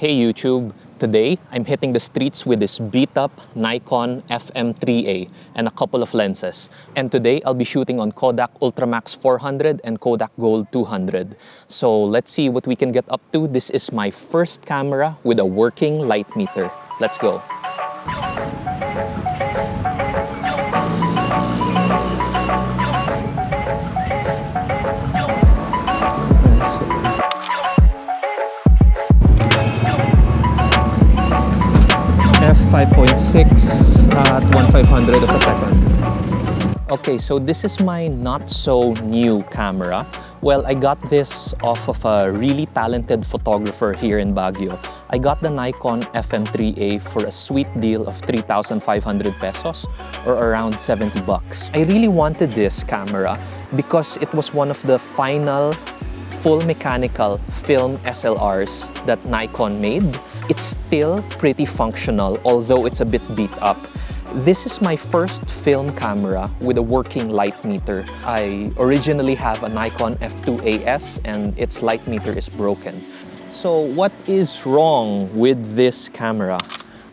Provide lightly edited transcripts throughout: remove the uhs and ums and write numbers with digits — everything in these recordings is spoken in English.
Hey YouTube, today I'm hitting the streets with this beat-up Nikon FM3a and a couple of lenses. And today I'll be shooting on Kodak Ultramax 400 and Kodak Gold 200. So let's see what we can get up to. This is my first camera with a working light meter. Let's go. F5.6 at 1/500 of a second. Okay, so this is my not so new camera. Well, I got this off of a really talented photographer here in Baguio. I got the Nikon FM3a for a sweet deal of 3,500 pesos or around 70 bucks. I really wanted this camera because it was one of the final full mechanical film SLRs that Nikon made. It's still pretty functional, although it's a bit beat up. This is my first film camera with a working light meter. I originally have a Nikon F2AS and its light meter is broken. So what is wrong with this camera?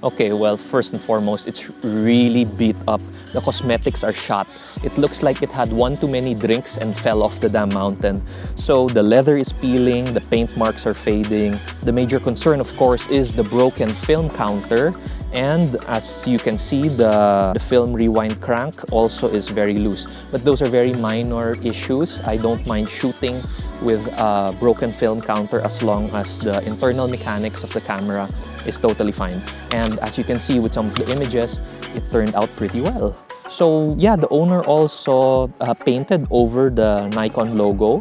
Okay, well, first and foremost, it's really beat up. The cosmetics are shot. It looks like it had one too many drinks and fell off the damn mountain. So the leather is peeling, the paint marks are fading. The major concern, of course, is the broken film counter. And as you can see, the film rewind crank also is very loose. But those are very minor issues. I don't mind shooting with a broken film counter as long as the internal mechanics of the camera is totally fine. And as you can see with some of the images, it turned out pretty well. So yeah, the owner also painted over the Nikon logo,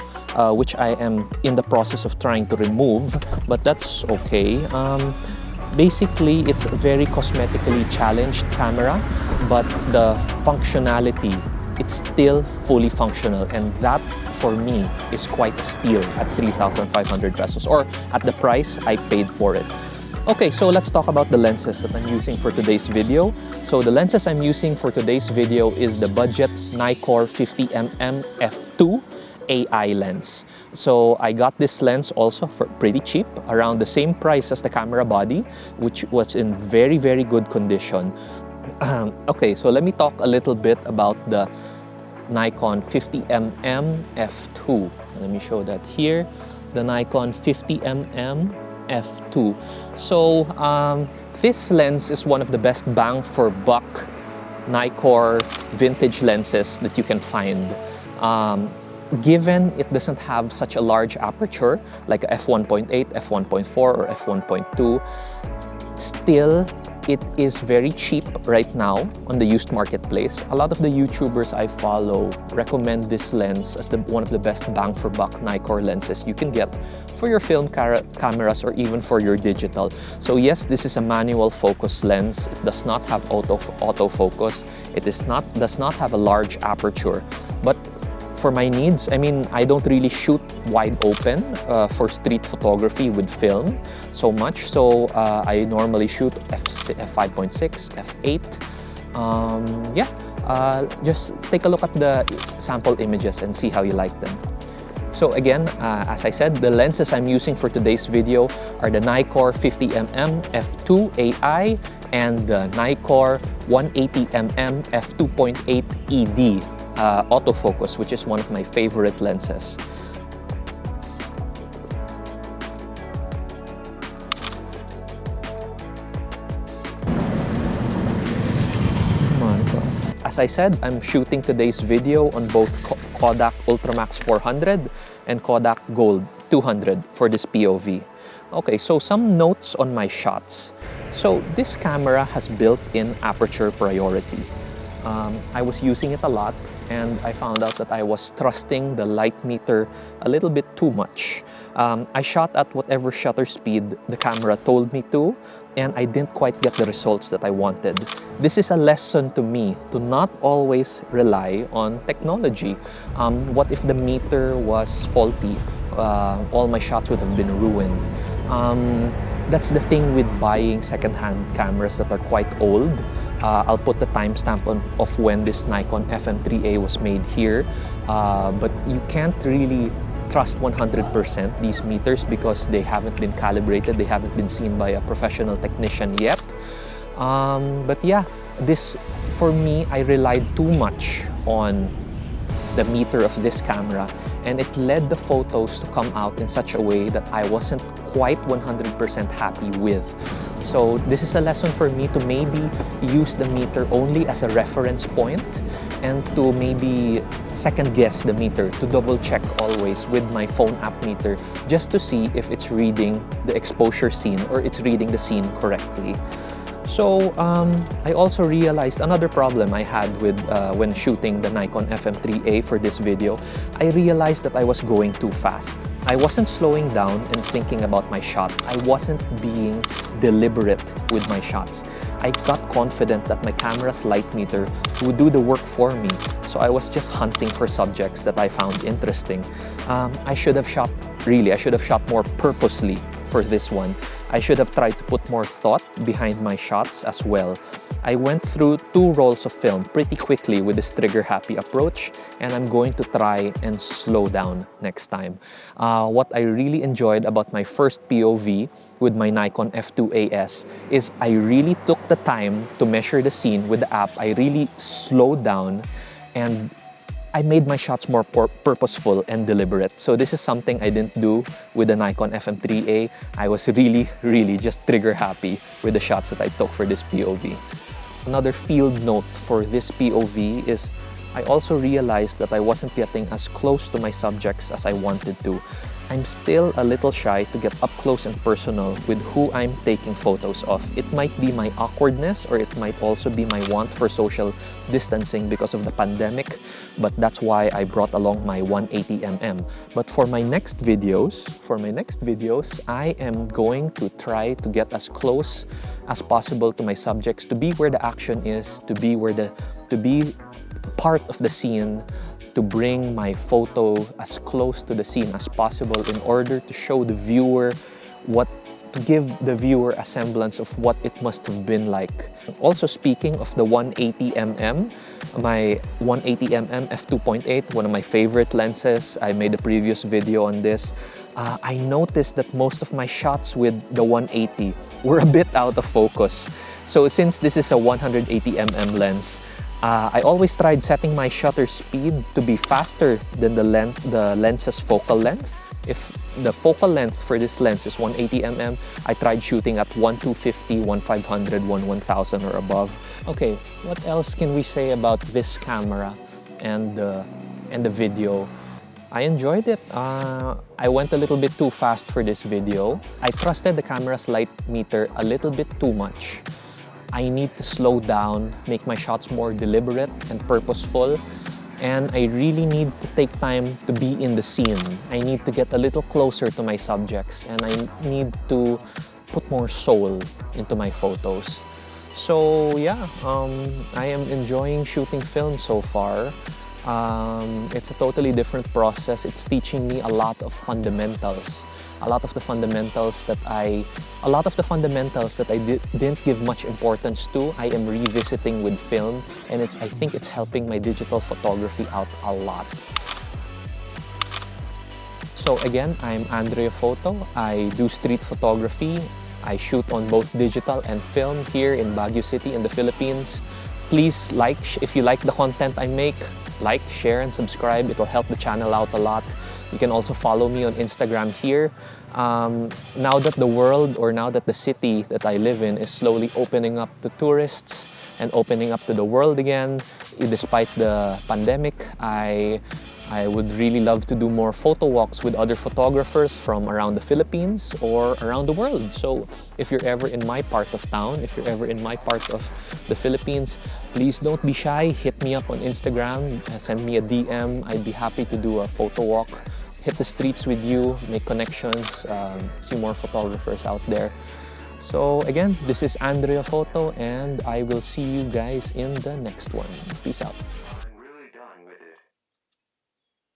which I am in the process of trying to remove, but that's okay. Basically, it's a very cosmetically challenged camera, but the functionality, it's still fully functional, and that for me is quite a steal at 3,500 pesos, or at the price I paid for it. Okay, so let's talk about the lenses that I'm using for today's video. So the lenses I'm using for today's video is the budget Nikkor 50mm f2 AI lens. So I got this lens also for pretty cheap, around the same price as the camera body, which was in very, very good condition. Okay, so let me talk a little bit about the Nikon 50mm f2. Let me show that here, the Nikon 50mm f2. So this lens is one of the best bang for buck Nikkor vintage lenses that you can find. Given it doesn't have such a large aperture like a f1.8, f1.4 or f1.2, still it is very cheap right now on the used marketplace. A lot of the YouTubers I follow recommend this lens as one of the best bang for buck Nikkor lenses you can get for your film cameras or even for your digital. So yes, this is a manual focus lens. It does not have autofocus. It does not have a large aperture, but for my needs, I mean, I don't really shoot wide open for street photography with film so much. So I normally shoot f5.6, f8. Just take a look at the sample images and see how you like them. So again, as I said, the lenses I'm using for today's video are the Nikkor 50mm f2 AI and the Nikkor 180mm f2.8 ED. Autofocus, which is one of my favorite lenses. As I said, I'm shooting today's video on both Kodak Ultramax 400 and Kodak Gold 200 for this POV. Okay, so some notes on my shots. So this camera has built-in aperture priority. I was using it a lot and I found out that I was trusting the light meter a little bit too much. I shot at whatever shutter speed the camera told me to, and I didn't quite get the results that I wanted. This is a lesson to me to not always rely on technology. What if the meter was faulty? All my shots would have been ruined. That's the thing with buying second-hand cameras that are quite old. I'll put the timestamp of when this Nikon FM3a was made here, but you can't really trust 100% these meters because they haven't been calibrated, they haven't been seen by a professional technician yet. But yeah, this, for me, I relied too much on the meter of this camera, and it led the photos to come out in such a way that I wasn't quite 100% happy with. So this is a lesson for me to maybe use the meter only as a reference point, and to maybe second guess the meter, to double check always with my phone app meter just to see if it's reading the exposure scene or it's reading the scene correctly. So I also realized another problem I had with when shooting the Nikon FM3a for this video. I realized that I was going too fast. I wasn't slowing down and thinking about my shot. I wasn't being deliberate with my shots. I got confident that my camera's light meter would do the work for me. So I was just hunting for subjects that I found interesting. I should have shot more purposely for this one. I should have tried to put more thought behind my shots as well. I went through 2 rolls of film pretty quickly with this trigger-happy approach, and I'm going to try and slow down next time. What I really enjoyed about my first POV with my Nikon F2AS is I really took the time to measure the scene with the app. I really slowed down, and I made my shots more purposeful and deliberate. So this is something I didn't do with the Nikon FM3a. I was really just trigger happy with the shots that I took for this POV. Another field note for this POV is I also realized that I wasn't getting as close to my subjects as I wanted to. I'm still a little shy to get up close and personal with who I'm taking photos of. It might be my awkwardness, or it might also be my want for social distancing because of the pandemic, but that's why I brought along my 180mm. But for my next videos, I am going to try to get as close as possible to my subjects, to be where the action is, to be part of the scene, to bring my photo as close to the scene as possible in order to show the viewer to give the viewer a semblance of what it must have been like. Also, speaking of the 180mm, my 180mm f2.8, one of my favorite lenses, I made a previous video on this. I noticed that most of my shots with the 180 were a bit out of focus. So since this is a 180mm lens, I always tried setting my shutter speed to be faster than the lens's focal length. If the focal length for this lens is 180mm, I tried shooting at 1/250, 1/500, 1/1000 or above. Okay, what else can we say about this camera and the video? I enjoyed it. I went a little bit too fast for this video. I trusted the camera's light meter a little bit too much. I need to slow down, make my shots more deliberate and purposeful, and I really need to take time to be in the scene. I need to get a little closer to my subjects, and I need to put more soul into my photos. So yeah, I am enjoying shooting film so far. It's a totally different process. It's teaching me a lot of fundamentals. A lot of the fundamentals that I didn't give much importance to, I am revisiting with film, and I think it's helping my digital photography out a lot. So again, I'm Andreo Photo. I do street photography. I shoot on both digital and film here in Baguio City in the Philippines. Please if you like the content I make, like, share, and subscribe. It'll help the channel out a lot. You can also follow me on Instagram here. Now that the world, or now that the city that I live in is slowly opening up to tourists and opening up to the world again, despite the pandemic, I would really love to do more photo walks with other photographers from around the Philippines or around the world. So if you're ever in my part of town, if you're ever in my part of the Philippines, please don't be shy. Hit me up on Instagram, send me a DM. I'd be happy to do a photo walk, hit the streets with you, make connections, see more photographers out there. So again, this is Andreo Photo, and I will see you guys in the next one. Peace out.